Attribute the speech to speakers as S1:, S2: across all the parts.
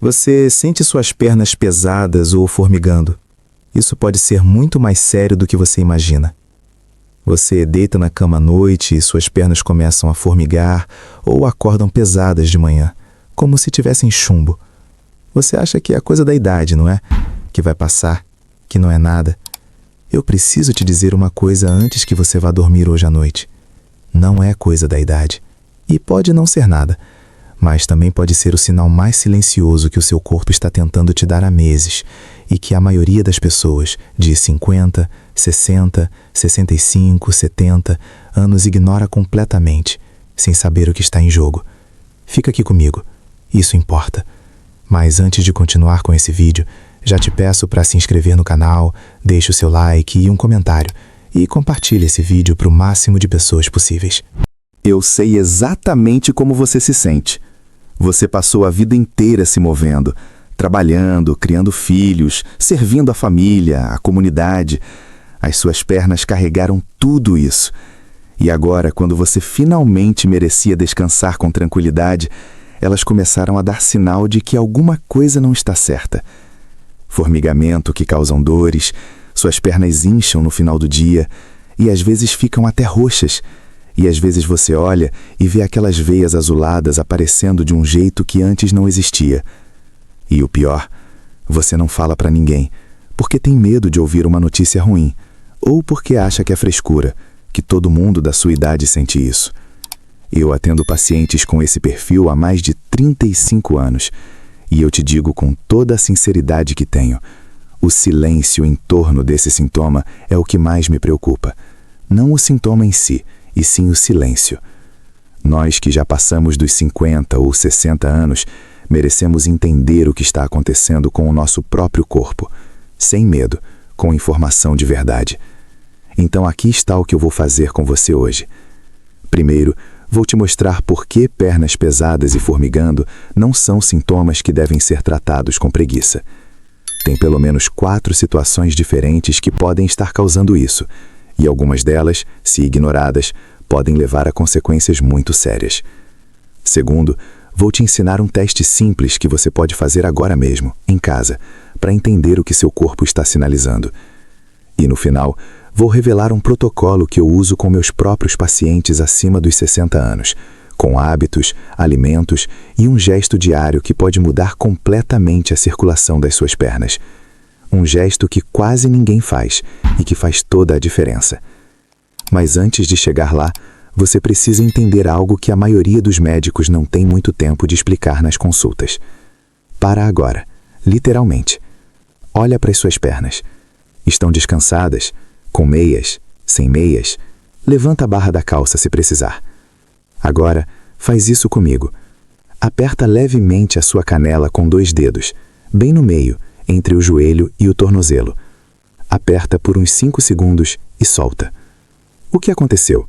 S1: Você sente suas pernas pesadas ou formigando. Isso pode ser muito mais sério do que você imagina. Você deita na cama à noite e suas pernas começam a formigar ou acordam pesadas de manhã, como se tivessem chumbo. Você acha que é coisa da idade, não é? Que vai passar, que não é nada. Eu preciso te dizer uma coisa antes que você vá dormir hoje à noite. Não é coisa da idade. E pode não ser nada, mas também pode ser o sinal mais silencioso que o seu corpo está tentando te dar há meses e que a maioria das pessoas de 50, 60, 65, 70 anos ignora completamente, sem saber o que está em jogo. Fica aqui comigo, isso importa. Mas antes de continuar com esse vídeo, já te peço para se inscrever no canal, deixe o seu like e um comentário e compartilhe esse vídeo para o máximo de pessoas possíveis.
S2: Eu sei exatamente como você se sente. Você passou a vida inteira se movendo, trabalhando, criando filhos, servindo a família, a comunidade. As suas pernas carregaram tudo isso. E agora, quando você finalmente merecia descansar com tranquilidade, elas começaram a dar sinal de que alguma coisa não está certa. Formigamento que causam dores, suas pernas incham no final do dia e às vezes ficam até roxas. E às vezes você olha e vê aquelas veias azuladas aparecendo de um jeito que antes não existia. E o pior, você não fala para ninguém, porque tem medo de ouvir uma notícia ruim, ou porque acha que é frescura, que todo mundo da sua idade sente isso. Eu atendo pacientes com esse perfil há mais de 35 anos, e eu te digo com toda a sinceridade que tenho, o silêncio em torno desse sintoma é o que mais me preocupa. Não o sintoma em si, e sim o silêncio. Nós que já passamos dos 50 ou 60 anos, merecemos entender o que está acontecendo com o nosso próprio corpo, sem medo, com informação de verdade. Então aqui está o que eu vou fazer com você hoje. Primeiro, vou te mostrar por que pernas pesadas e formigando não são sintomas que devem ser tratados com preguiça. Tem pelo menos 4 situações diferentes que podem estar causando isso, e algumas delas, se ignoradas, podem levar a consequências muito sérias. Segundo, vou te ensinar um teste simples que você pode fazer agora mesmo, em casa, para entender o que seu corpo está sinalizando. E no final, vou revelar um protocolo que eu uso com meus próprios pacientes acima dos 60 anos, com hábitos, alimentos e um gesto diário que pode mudar completamente a circulação das suas pernas. Um gesto que quase ninguém faz e que faz toda a diferença. Mas antes de chegar lá, você precisa entender algo que a maioria dos médicos não tem muito tempo de explicar nas consultas. Para agora, literalmente. Olha para as suas pernas. Estão descansadas? Com meias? Sem meias? Levanta a barra da calça se precisar. Agora, faz isso comigo. Aperta levemente a sua canela com 2 dedos, bem no meio, entre o joelho e o tornozelo. Aperta por uns 5 segundos e solta. O que aconteceu?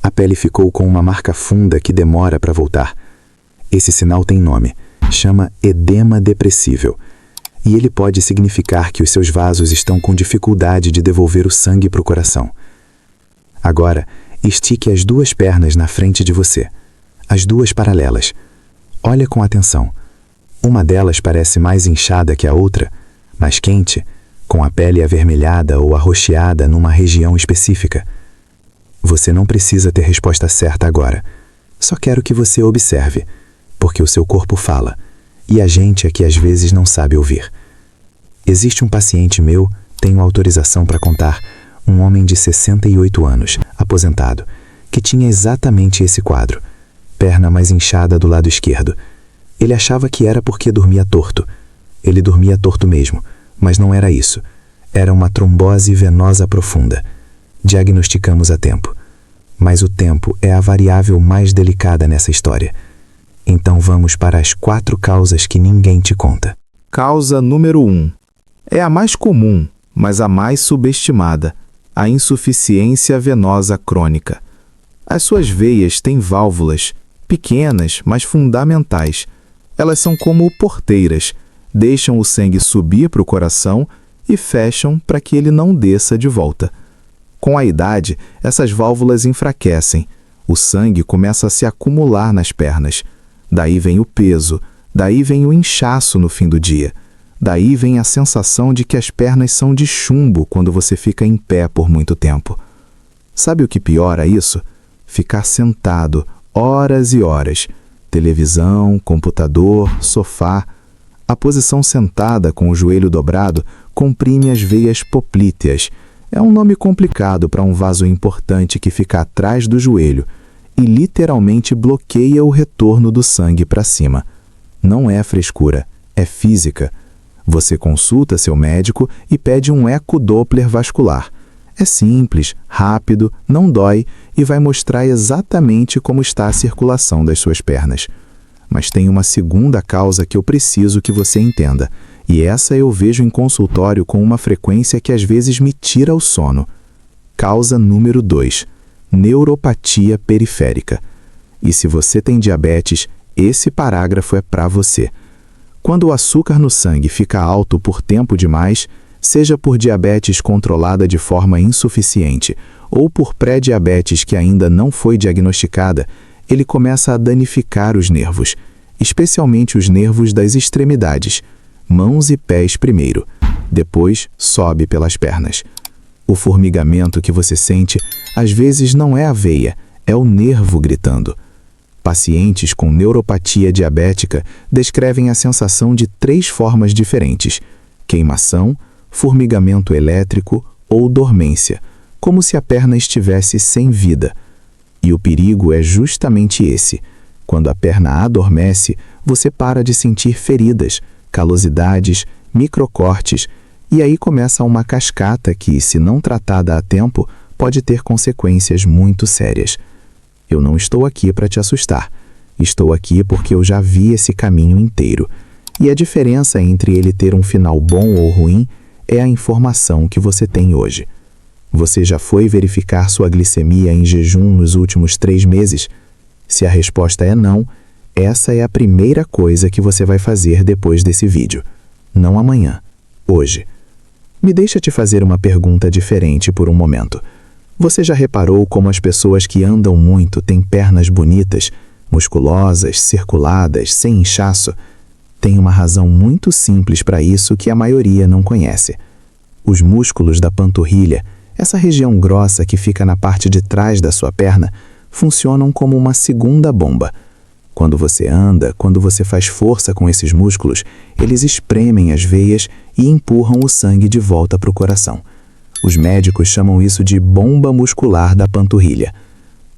S2: A pele ficou com uma marca funda que demora para voltar. Esse sinal tem nome, chama edema depressível. E ele pode significar que os seus vasos estão com dificuldade de devolver o sangue para o coração. Agora, estique as 2 pernas na frente de você, as 2 paralelas. Olha com atenção. Uma delas parece mais inchada que a outra, mais quente, com a pele avermelhada ou arroxeada numa região específica. Você não precisa ter resposta certa agora. Só quero que você observe, porque o seu corpo fala, e a gente é que às vezes não sabe ouvir. Existe um paciente meu, tenho autorização para contar, um homem de 68 anos, aposentado, que tinha exatamente esse quadro, perna mais inchada do lado esquerdo. Ele achava que era porque dormia torto. Ele dormia torto mesmo, mas não era isso. Era uma trombose venosa profunda. Diagnosticamos a tempo. Mas o tempo é a variável mais delicada nessa história. Então vamos para as 4 causas que ninguém te conta.
S1: Causa número 1. É a mais comum, mas a mais subestimada. A insuficiência venosa crônica. As suas veias têm válvulas, pequenas, mas fundamentais. Elas são como porteiras, deixam o sangue subir para o coração e fecham para que ele não desça de volta. Com a idade, essas válvulas enfraquecem. O sangue começa a se acumular nas pernas. Daí vem o peso, Daí vem o inchaço no fim do dia. Daí vem a sensação de que as pernas são de chumbo quando você fica em pé por muito tempo. Sabe o que piora isso? Ficar sentado horas e horas. Televisão, computador, sofá. A posição sentada com o joelho dobrado comprime as veias poplíteas. É um nome complicado para um vaso importante que fica atrás do joelho e literalmente bloqueia o retorno do sangue para cima. Não é frescura, é física. Você consulta seu médico e pede um ecodoppler vascular. É simples, rápido, não dói e vai mostrar exatamente como está a circulação das suas pernas. Mas tem uma segunda causa que eu preciso que você entenda, e essa eu vejo em consultório com uma frequência que às vezes me tira o sono. Causa número 2, neuropatia periférica. E se você tem diabetes, esse parágrafo é para você. Quando o açúcar no sangue fica alto por tempo demais, seja por diabetes controlada de forma insuficiente ou por pré-diabetes que ainda não foi diagnosticada, ele começa a danificar os nervos, especialmente os nervos das extremidades, mãos e pés primeiro, depois sobe pelas pernas. O formigamento que você sente, às vezes não é a veia, é o nervo gritando. Pacientes com neuropatia diabética descrevem a sensação de 3 formas diferentes: queimação, formigamento elétrico ou dormência, como se a perna estivesse sem vida. E o perigo é justamente esse. Quando a perna adormece, você para de sentir feridas, calosidades, microcortes, e aí começa uma cascata que, se não tratada a tempo, pode ter consequências muito sérias. Eu não estou aqui para te assustar. Estou aqui porque eu já vi esse caminho inteiro. E a diferença entre ele ter um final bom ou ruim é a informação que você tem hoje. Você já foi verificar sua glicemia em jejum nos últimos 3 meses? Se a resposta é não, essa é a primeira coisa que você vai fazer depois desse vídeo. Não amanhã, hoje. Me deixa te fazer uma pergunta diferente por um momento. Você já reparou como as pessoas que andam muito têm pernas bonitas, musculosas, circuladas, sem inchaço? Tem uma razão muito simples para isso que a maioria não conhece. Os músculos da panturrilha, essa região grossa que fica na parte de trás da sua perna, funcionam como uma segunda bomba. Quando você anda, quando você faz força com esses músculos, eles espremem as veias e empurram o sangue de volta para o coração. Os médicos chamam isso de bomba muscular da panturrilha.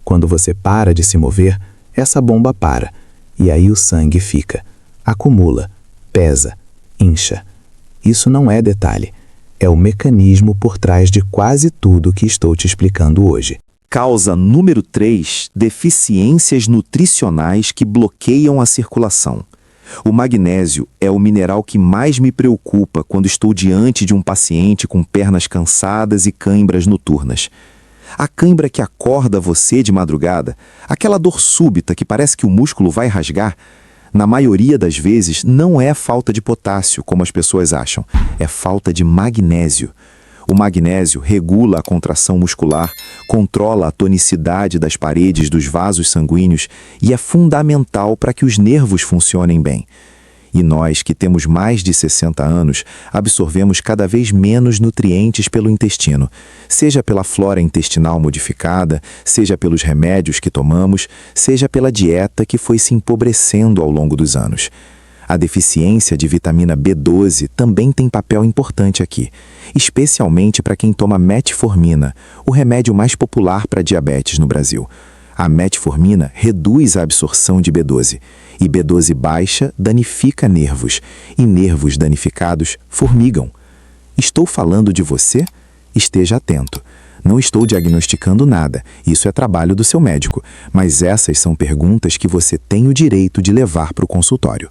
S1: Quando você para de se mover, essa bomba para, e aí o sangue fica, acumula, pesa, incha. Isso não é detalhe, é o mecanismo por trás de quase tudo que estou te explicando hoje.
S2: Causa número 3, deficiências nutricionais que bloqueiam a circulação. O magnésio é o mineral que mais me preocupa quando estou diante de um paciente com pernas cansadas e cãibras noturnas. A cãibra que acorda você de madrugada, aquela dor súbita que parece que o músculo vai rasgar, na maioria das vezes não é falta de potássio, como as pessoas acham, é falta de magnésio. O magnésio regula a contração muscular, controla a tonicidade das paredes dos vasos sanguíneos e é fundamental para que os nervos funcionem bem. E nós, que temos mais de 60 anos, absorvemos cada vez menos nutrientes pelo intestino, seja pela flora intestinal modificada, seja pelos remédios que tomamos, seja pela dieta que foi se empobrecendo ao longo dos anos. A deficiência de vitamina B12 também tem papel importante aqui, especialmente para quem toma metformina, o remédio mais popular para diabetes no Brasil. A metformina reduz a absorção de B12, e B12 baixa danifica nervos, e nervos danificados formigam. Estou falando de você? Esteja atento. Não estou diagnosticando nada, isso é trabalho do seu médico, mas essas são perguntas que você tem o direito de levar para o consultório.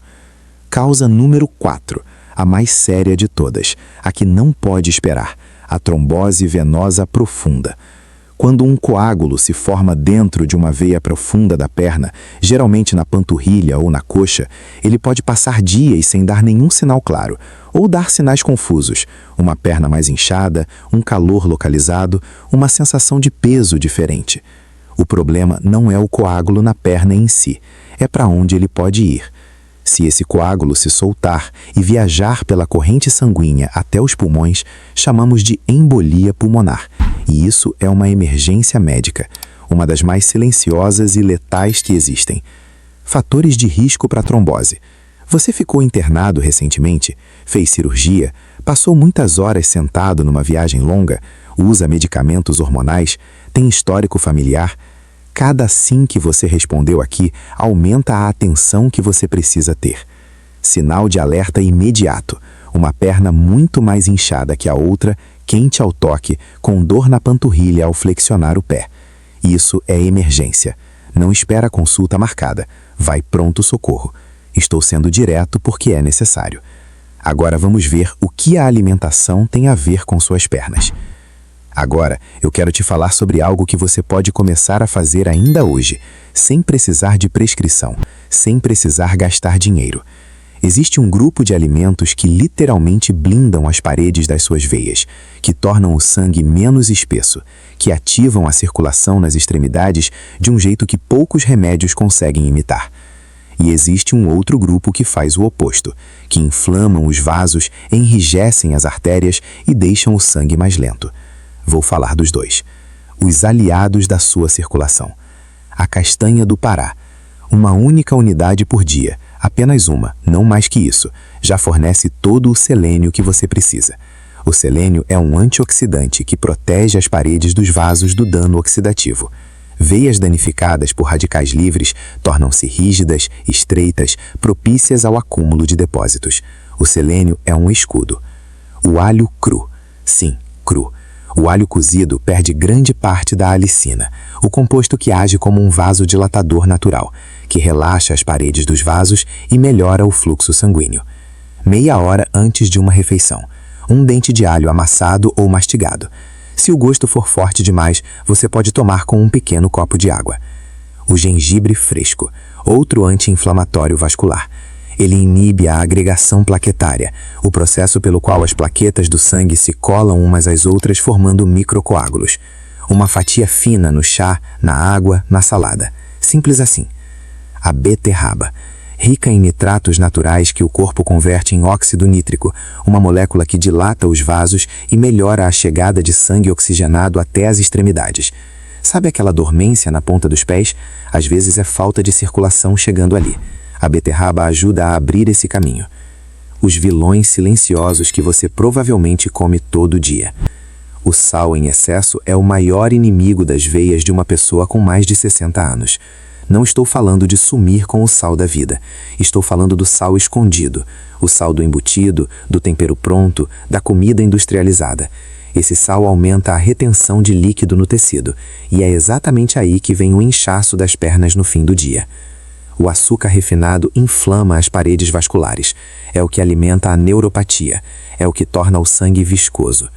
S2: Causa número 4, a mais séria de todas, a que não pode esperar, a trombose venosa profunda. Quando um coágulo se forma dentro de uma veia profunda da perna, geralmente na panturrilha ou na coxa, ele pode passar dias sem dar nenhum sinal claro, ou dar sinais confusos, uma perna mais inchada, um calor localizado, uma sensação de peso diferente. O problema não é o coágulo na perna em si, é para onde ele pode ir.
S1: Se esse coágulo se soltar e viajar pela corrente sanguínea até os pulmões, chamamos de embolia pulmonar, e isso é uma emergência médica, uma das mais silenciosas e letais que existem. Fatores de risco para trombose. Você ficou internado recentemente? Fez cirurgia? Passou muitas horas sentado numa viagem longa? Usa medicamentos hormonais? Tem histórico familiar? Cada sim que você respondeu aqui aumenta a atenção que você precisa ter. Sinal de alerta imediato. Uma perna muito mais inchada que a outra, quente ao toque, com dor na panturrilha ao flexionar o pé. Isso é emergência. Não espera a consulta marcada. Vai pronto-socorro. Estou sendo direto porque é necessário. Agora vamos ver o que a alimentação tem a ver com suas pernas. Agora, eu quero te falar sobre algo que você pode começar a fazer ainda hoje, sem precisar de prescrição, sem precisar gastar dinheiro. Existe um grupo de alimentos que literalmente blindam as paredes das suas veias, que tornam o sangue menos espesso, que ativam a circulação nas extremidades de um jeito que poucos remédios conseguem imitar. E existe um outro grupo que faz o oposto, que inflamam os vasos, enrijecem as artérias e deixam o sangue mais lento. Vou falar dos dois. Os aliados da sua circulação. A castanha do Pará. Uma única unidade por dia, apenas uma, não mais que isso, já fornece todo o selênio que você precisa. O selênio é um antioxidante que protege as paredes dos vasos do dano oxidativo. Veias danificadas por radicais livres tornam-se rígidas, estreitas, propícias ao acúmulo de depósitos. O selênio é um escudo. O alho cru. Sim, cru. O alho cozido perde grande parte da alicina, o composto que age como um vasodilatador natural, que relaxa as paredes dos vasos e melhora o fluxo sanguíneo. Meia hora antes de uma refeição. Um dente de alho amassado ou mastigado. Se o gosto for forte demais, você pode tomar com um pequeno copo de água. O gengibre fresco, outro anti-inflamatório vascular. Ele inibe a agregação plaquetária, o processo pelo qual as plaquetas do sangue se colam umas às outras formando microcoágulos. Uma fatia fina no chá, na água, na salada. Simples assim. A beterraba, rica em nitratos naturais que o corpo converte em óxido nítrico, uma molécula que dilata os vasos e melhora a chegada de sangue oxigenado até as extremidades. Sabe aquela dormência na ponta dos pés? Às vezes é falta de circulação chegando ali. A beterraba ajuda a abrir esse caminho. Os vilões silenciosos que você provavelmente come todo dia. O sal em excesso é o maior inimigo das veias de uma pessoa com mais de 60 anos. Não estou falando de sumir com o sal da vida. Estou falando do sal escondido, o sal do embutido, do tempero pronto, da comida industrializada. Esse sal aumenta a retenção de líquido no tecido, e é exatamente aí que vem o inchaço das pernas no fim do dia. O açúcar refinado inflama as paredes vasculares. É o que alimenta a neuropatia. É o que torna o sangue viscoso.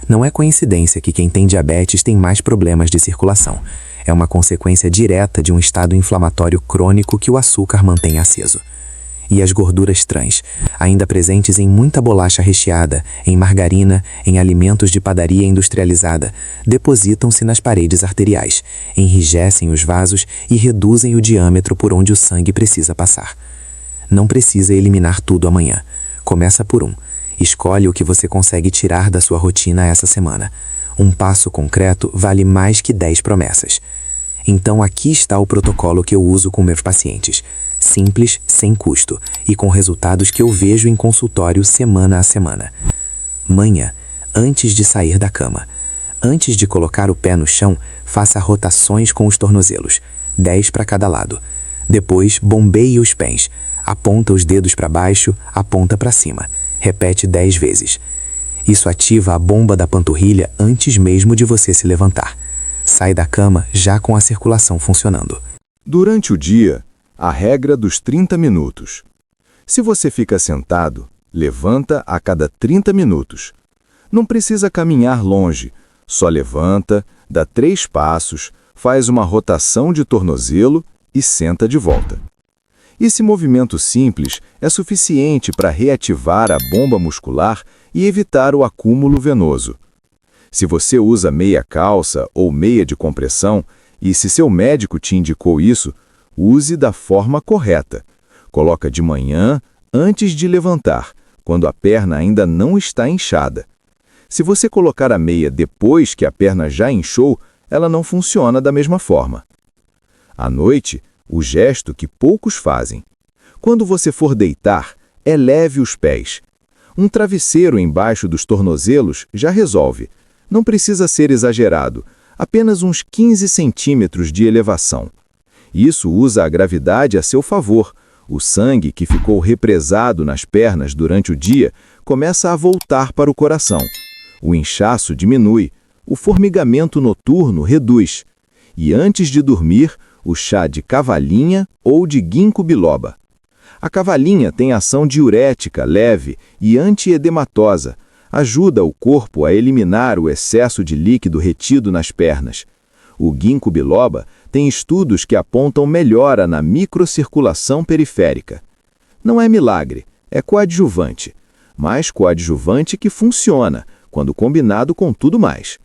S1: Não é coincidência que quem tem diabetes tem mais problemas de circulação. É uma consequência direta de um estado inflamatório crônico que o açúcar mantém aceso. E as gorduras trans, ainda presentes em muita bolacha recheada, em margarina, em alimentos de padaria industrializada, depositam-se nas paredes arteriais, enrijecem os vasos e reduzem o diâmetro por onde o sangue precisa passar. Não precisa eliminar tudo amanhã. Começa por um. Escolhe o que você consegue tirar da sua rotina essa semana. Um passo concreto vale mais que 10 promessas. Então aqui está o protocolo que eu uso com meus pacientes. Simples, sem custo e com resultados que eu vejo em consultório semana a semana. Manhã, antes de sair da cama. Antes de colocar o pé no chão, faça rotações com os tornozelos, 10 para cada lado. Depois, bombeie os pés. Aponta os dedos para baixo, aponta para cima. Repete 10 vezes. Isso ativa a bomba da panturrilha antes mesmo de você se levantar. Sai da cama já com a circulação funcionando.
S2: Durante o dia, a regra dos 30 minutos. Se você fica sentado, levanta a cada 30 minutos. Não precisa caminhar longe, só levanta, dá 3 passos, faz uma rotação de tornozelo e senta de volta. Esse movimento simples é suficiente para reativar a bomba muscular e evitar o acúmulo venoso. Se você usa meia calça ou meia de compressão, e se seu médico te indicou isso, use da forma correta.
S3: Coloca de manhã, antes de levantar, quando a perna ainda não está inchada. Se você colocar a meia depois que a perna já inchou, ela não funciona da mesma forma. À noite, o gesto que poucos fazem. Quando você for deitar, eleve os pés. Um travesseiro embaixo dos tornozelos já resolve. Não precisa ser exagerado, apenas uns 15 centímetros de elevação. Isso usa a gravidade a seu favor. O sangue que ficou represado nas pernas durante o dia começa a voltar para o coração. O inchaço diminui, o formigamento noturno reduz. E antes de dormir, o chá de cavalinha ou de ginkgo biloba. A cavalinha tem ação diurética leve e antiedematosa. Ajuda o corpo a eliminar o excesso de líquido retido nas pernas. O ginkgo biloba tem estudos que apontam melhora na microcirculação periférica. Não é milagre, é coadjuvante, mas coadjuvante que funciona, quando combinado com tudo mais.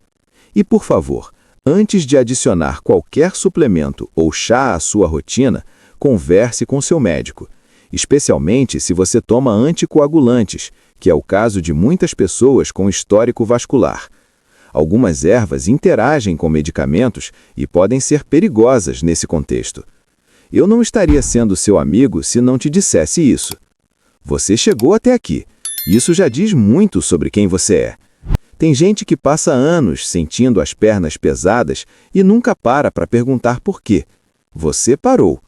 S3: E por favor, antes de adicionar qualquer suplemento ou chá à sua rotina, converse com seu médico, especialmente se você toma anticoagulantes, que é o caso de muitas pessoas com histórico vascular. Algumas ervas interagem com medicamentos e podem ser perigosas nesse contexto. Eu não estaria sendo seu amigo se não te dissesse isso. Você chegou até aqui. Isso já diz muito sobre quem você é. Tem gente que passa anos sentindo as pernas pesadas e nunca para perguntar por quê. Você parou.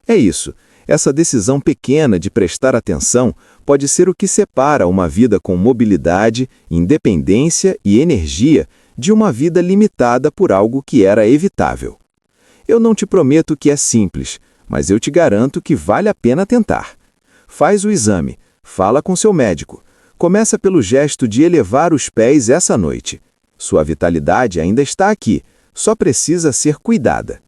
S3: É isso. Essa decisão pequena de prestar atenção pode ser o que separa uma vida com mobilidade, independência e energia de uma vida limitada por algo que era evitável. Eu não te prometo que é simples, mas eu te garanto que vale a pena tentar. Faz o exame, fala com seu médico. Começa pelo gesto de elevar os pés essa noite. Sua vitalidade ainda está aqui, só precisa ser cuidada.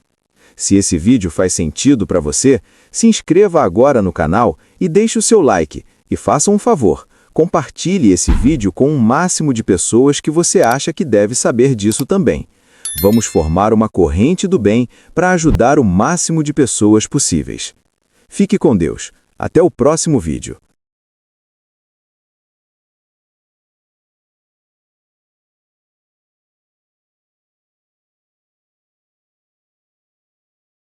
S3: Se esse vídeo faz sentido para você, se inscreva agora no canal e deixe o seu like. E faça um favor, compartilhe esse vídeo com o máximo de pessoas que você acha que deve saber disso também. Vamos formar uma corrente do bem para ajudar o máximo de pessoas possíveis. Fique com Deus. Até o próximo vídeo.